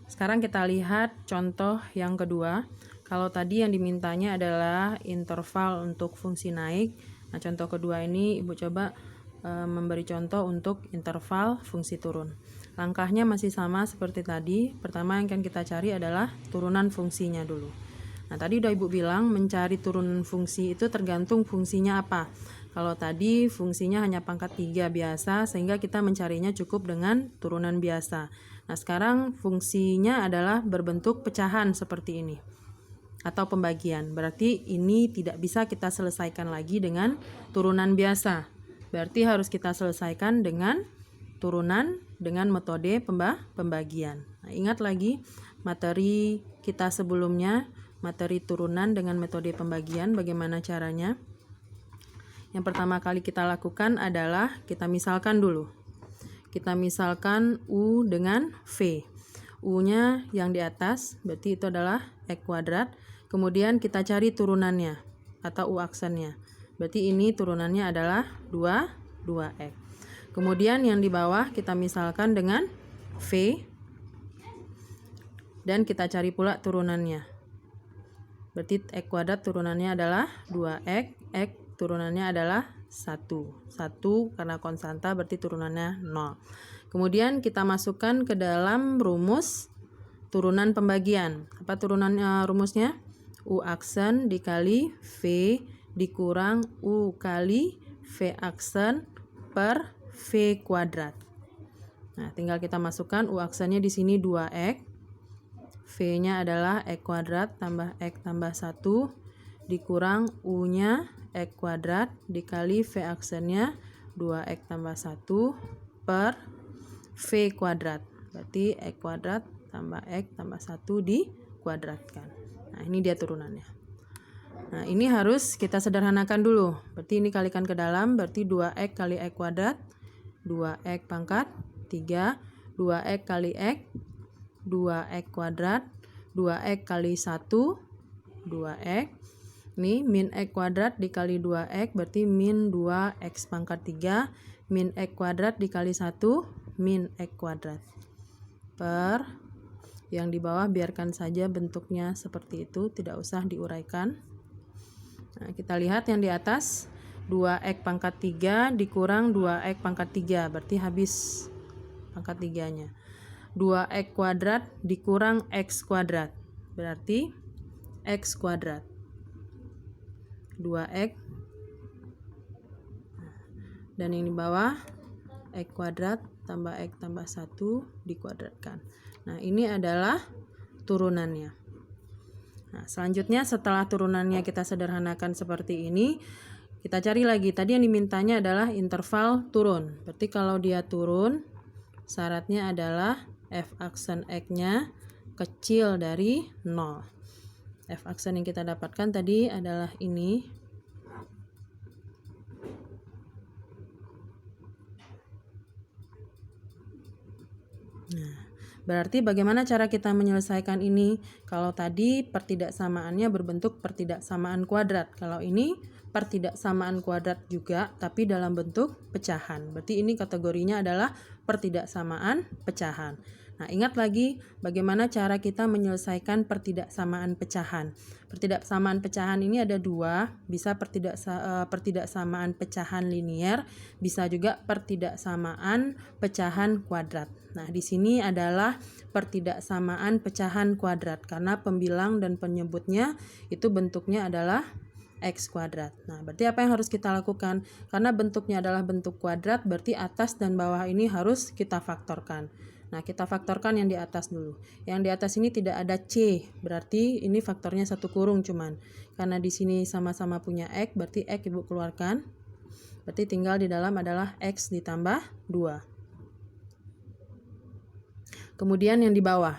Sekarang kita lihat contoh yang kedua. Kalau tadi yang dimintanya adalah interval untuk fungsi naik. Nah, contoh kedua ini Ibu coba memberi contoh untuk interval fungsi turun. Langkahnya masih sama seperti tadi. Pertama yang akan kita cari adalah turunan fungsinya dulu. Nah, tadi udah Ibu bilang mencari turunan fungsi itu tergantung fungsinya apa. Kalau tadi fungsinya hanya pangkat 3 biasa, sehingga kita mencarinya cukup dengan turunan biasa. Nah, sekarang fungsinya adalah berbentuk pecahan seperti ini atau pembagian. Berarti ini tidak bisa kita selesaikan lagi dengan turunan biasa. Berarti harus kita selesaikan dengan turunan dengan metode pembagian. Nah, ingat lagi materi kita sebelumnya, materi turunan dengan metode pembagian, bagaimana caranya? Yang pertama kali kita lakukan adalah kita misalkan dulu. Kita misalkan U dengan V. U-nya yang di atas, berarti itu adalah X kuadrat. Kemudian kita cari turunannya atau U aksennya. Berarti ini turunannya adalah 2x. Kemudian yang di bawah kita misalkan dengan V. Dan kita cari pula turunannya. Berarti X kuadrat turunannya adalah 2x. X turunannya adalah 1 karena konstanta berarti turunannya 0. Kemudian kita masukkan ke dalam rumus turunan pembagian. Apa rumusnya? U aksen dikali V dikurang U kali V aksen per V kuadrat. Nah, tinggal kita masukkan U aksennya di sini 2x. V-nya adalah X kuadrat tambah X tambah 1 dikurang U-nya X kuadrat dikali V aksennya 2x tambah 1 per V kuadrat. Berarti X kuadrat tambah X tambah 1 dikuadratkan. Nah, ini dia turunannya. Nah, ini harus kita sederhanakan dulu. Berarti ini kalikan ke dalam, berarti 2x kali X kuadrat, 2x pangkat 3, 2x kali X, 2x kuadrat, 2x kali 1, 2x. Ini min X kuadrat dikali 2x, berarti min 2x pangkat 3, min X kuadrat dikali 1, min X kuadrat. Per, yang di bawah biarkan saja bentuknya seperti itu, tidak usah diuraikan. Nah, kita lihat yang di atas, 2x pangkat 3 dikurang 2x pangkat 3, berarti habis pangkat 3-nya. 2x kuadrat dikurang x kuadrat, berarti x kuadrat. 2x. Dan yang di bawah, x kuadrat tambah x tambah 1 dikuadratkan. Nah, ini adalah turunannya. Nah, selanjutnya setelah turunannya kita sederhanakan seperti ini, kita cari lagi. Tadi yang dimintanya adalah interval turun. Berarti kalau dia turun, syaratnya adalah f aksen x-nya kecil dari 0. F aksen yang kita dapatkan tadi adalah ini. Nah, berarti bagaimana cara kita menyelesaikan ini? Kalau tadi pertidaksamaannya berbentuk pertidaksamaan kuadrat. Kalau ini pertidaksamaan kuadrat juga, tapi dalam bentuk pecahan. Berarti ini kategorinya adalah pertidaksamaan pecahan. Nah, ingat lagi bagaimana cara kita menyelesaikan pertidaksamaan pecahan. Pertidaksamaan pecahan ini ada dua, bisa pertidaksamaan pecahan linier, bisa juga pertidaksamaan pecahan kuadrat. Nah, di sini adalah pertidaksamaan pecahan kuadrat karena pembilang dan penyebutnya itu bentuknya adalah x kuadrat. Nah, berarti apa yang harus kita lakukan? Karena bentuknya adalah bentuk kuadrat, berarti atas dan bawah ini harus kita faktorkan. Nah, kita faktorkan yang di atas dulu. Yang di atas ini tidak ada C, berarti ini faktornya satu kurung cuman. Karena di sini sama-sama punya X, berarti X Ibu keluarkan. Berarti tinggal di dalam adalah X ditambah 2. Kemudian yang di bawah.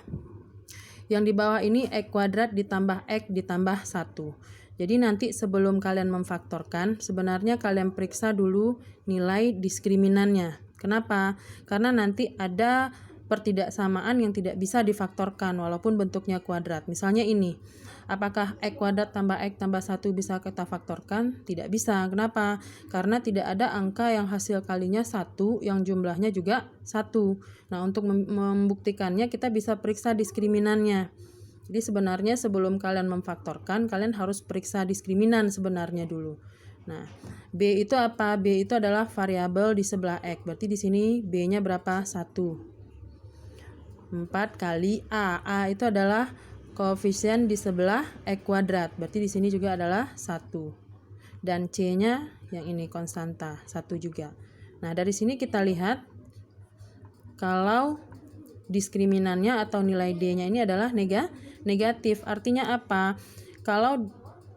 Yang di bawah ini X kuadrat ditambah X ditambah 1. Jadi nanti sebelum kalian memfaktorkan, sebenarnya kalian periksa dulu nilai diskriminannya. Kenapa? Karena nanti ada pertidaksamaan yang tidak bisa difaktorkan walaupun bentuknya kuadrat. Misalnya ini, apakah X kuadrat tambah X tambah 1 bisa kita faktorkan? Tidak bisa. Kenapa? Karena tidak ada angka yang hasil kalinya 1 yang jumlahnya juga 1. Nah, untuk membuktikannya kita bisa periksa diskriminannya. Jadi sebenarnya sebelum kalian memfaktorkan, kalian harus periksa diskriminan sebenarnya dulu. Nah, B itu apa? B itu adalah variabel di sebelah X. Berarti di sini B-nya berapa? 1. 4 kali A. A itu adalah koefisien di sebelah X kuadrat. Berarti di sini juga adalah 1. Dan C-nya yang ini konstanta, 1 juga. Nah, dari sini kita lihat kalau diskriminannya atau nilai D-nya ini adalah negatif. Artinya apa? Kalau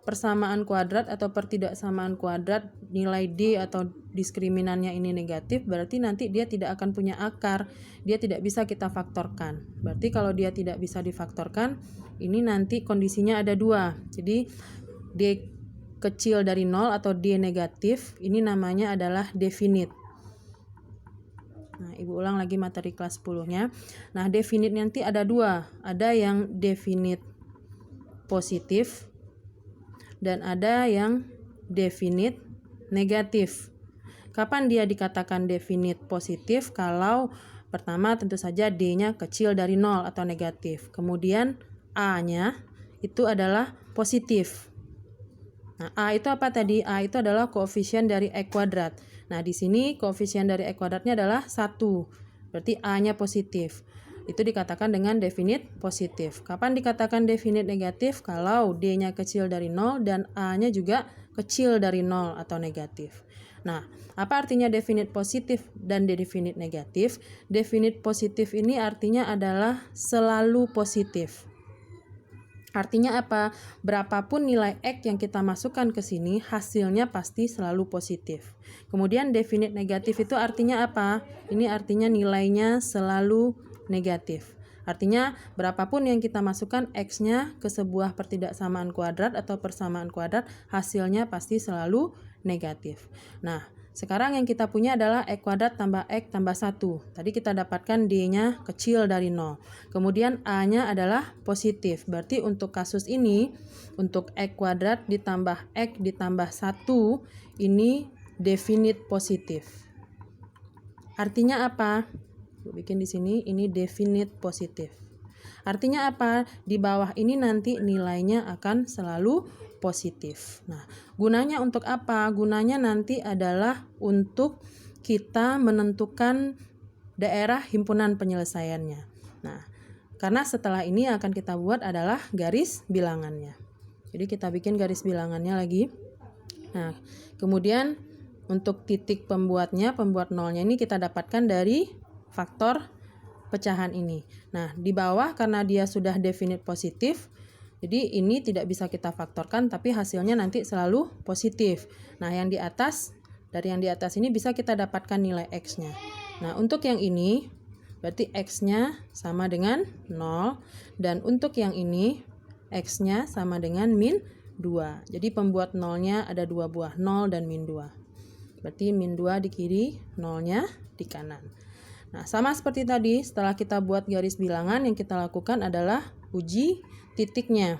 persamaan kuadrat atau pertidaksamaan kuadrat nilai D atau diskriminannya ini negatif, berarti nanti dia tidak akan punya akar, dia tidak bisa kita faktorkan. Berarti kalau dia tidak bisa difaktorkan, ini nanti kondisinya ada 2. Jadi D kecil dari 0 atau D negatif, ini namanya adalah definite. Nah, Ibu ulang lagi materi kelas 10-nya. Nah, definite nanti ada 2. Ada yang definite positif dan ada yang definite negatif. Kapan dia dikatakan definite positif? Kalau pertama tentu saja D-nya kecil dari 0 atau negatif. Kemudian A-nya itu adalah positif. Nah, A itu apa tadi? A itu adalah koefisien dari X kuadrat. Nah, di sini koefisien dari X kuadratnya adalah 1. Berarti A-nya positif. Itu dikatakan dengan definite positif. Kapan dikatakan definite negatif? Kalau D-nya kecil dari 0 dan A-nya juga kecil dari 0 atau negatif. Nah, apa artinya definite positif dan definite negatif? Definite positif ini artinya adalah selalu positif. Artinya apa? Berapapun nilai X yang kita masukkan ke sini, hasilnya pasti selalu positif. Kemudian definite negatif itu artinya apa? Ini artinya nilainya selalu negatif. Artinya berapapun yang kita masukkan X-nya ke sebuah pertidaksamaan kuadrat atau persamaan kuadrat, hasilnya pasti selalu negatif. Nah, sekarang yang kita punya adalah X kuadrat tambah X tambah 1. Tadi kita dapatkan D-nya kecil dari 0. Kemudian A-nya adalah positif. Berarti untuk kasus ini, untuk X kuadrat ditambah X ditambah 1, ini definite positif. Artinya apa? Gue bikin di sini, ini definite positif. Artinya apa? Di bawah ini nanti nilainya akan selalu positif. Nah, gunanya untuk apa? Gunanya nanti adalah untuk kita menentukan daerah himpunan penyelesaiannya. Nah, karena setelah ini akan kita buat adalah garis bilangannya. Jadi kita bikin garis bilangannya lagi. Nah, kemudian untuk titik pembuatnya, pembuat nolnya ini kita dapatkan dari faktor pecahan ini. Nah, di bawah karena dia sudah definite positif, jadi ini tidak bisa kita faktorkan tapi hasilnya nanti selalu positif. Nah, yang di atas, dari yang di atas ini bisa kita dapatkan nilai X-nya. Nah, untuk yang ini berarti X-nya sama dengan 0 dan untuk yang ini X-nya sama dengan min 2. Jadi pembuat nolnya ada 2 buah, 0 dan min 2. Berarti min 2 di kiri, nolnya di kanan. Nah, sama seperti tadi, setelah kita buat garis bilangan, yang kita lakukan adalah uji titiknya.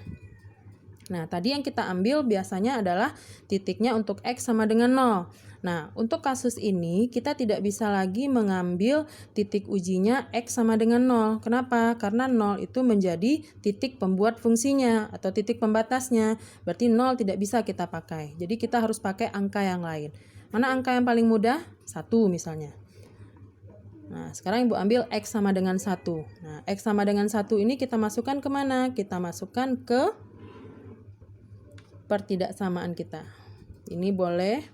Nah, tadi yang kita ambil biasanya adalah titiknya untuk X sama dengan 0. Nah, untuk kasus ini, kita tidak bisa lagi mengambil titik ujinya X sama dengan 0. Kenapa? Karena 0 itu menjadi titik pembuat fungsinya atau titik pembatasnya. Berarti 0 tidak bisa kita pakai. Jadi kita harus pakai angka yang lain. Mana angka yang paling mudah? 1 misalnya. Nah, sekarang Ibu ambil X sama dengan 1. Nah, X sama dengan 1 ini kita masukkan kemana? Kita masukkan ke pertidaksamaan kita. Ini boleh,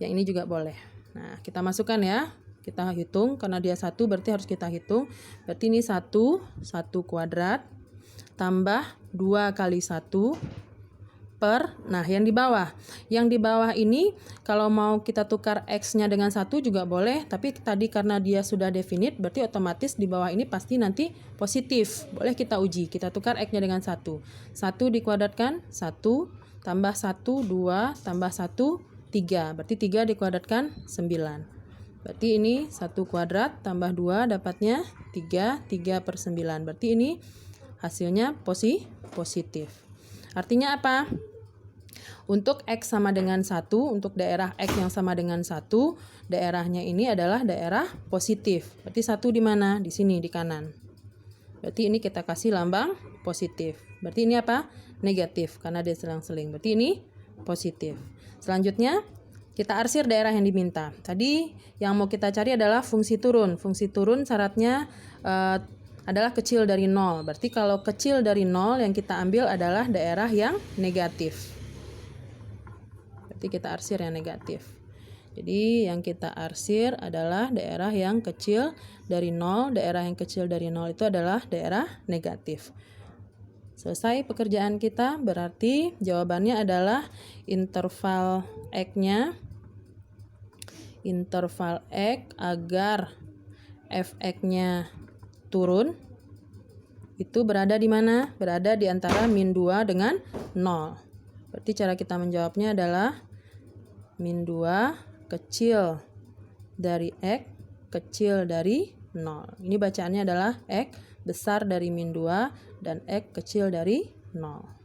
yang ini juga boleh. Nah, kita masukkan ya. Kita hitung, karena dia 1 berarti harus kita hitung. Berarti ini 1 kuadrat, tambah 2 kali 1, per, nah yang di bawah. Yang di bawah ini kalau mau kita tukar X-nya dengan 1 juga boleh, tapi tadi karena dia sudah definite, berarti otomatis di bawah ini pasti nanti positif. Boleh kita uji, kita tukar X-nya dengan 1. 1 dikuadratkan, 1, tambah 1, 2, tambah 1, 3. Berarti 3 dikuadratkan, 9. Berarti ini 1 kuadrat tambah 2 dapatnya 3, 3/9. Berarti ini hasilnya positif. Artinya apa? Untuk X sama dengan 1, untuk daerah X yang sama dengan 1, daerahnya ini adalah daerah positif. Berarti 1 di mana? Di sini, di kanan. Berarti ini kita kasih lambang positif. Berarti ini apa? Negatif, karena dia selang-seling. Berarti ini positif. Selanjutnya, kita arsir daerah yang diminta. Tadi yang mau kita cari adalah fungsi turun. Fungsi turun syaratnya adalah kecil dari 0. Berarti kalau kecil dari 0 yang kita ambil adalah daerah yang negatif. Berarti kita arsir yang negatif. Jadi yang kita arsir adalah daerah yang kecil dari 0. Daerah yang kecil dari 0 itu adalah daerah negatif. Selesai pekerjaan kita, berarti jawabannya adalah interval X-nya. Interval X agar Fx-nya turun itu berada di mana? Berada di antara min 2 dengan 0. Berarti cara kita menjawabnya adalah min 2 kecil dari X kecil dari 0. Ini bacaannya adalah X besar dari min 2 dan X kecil dari 0.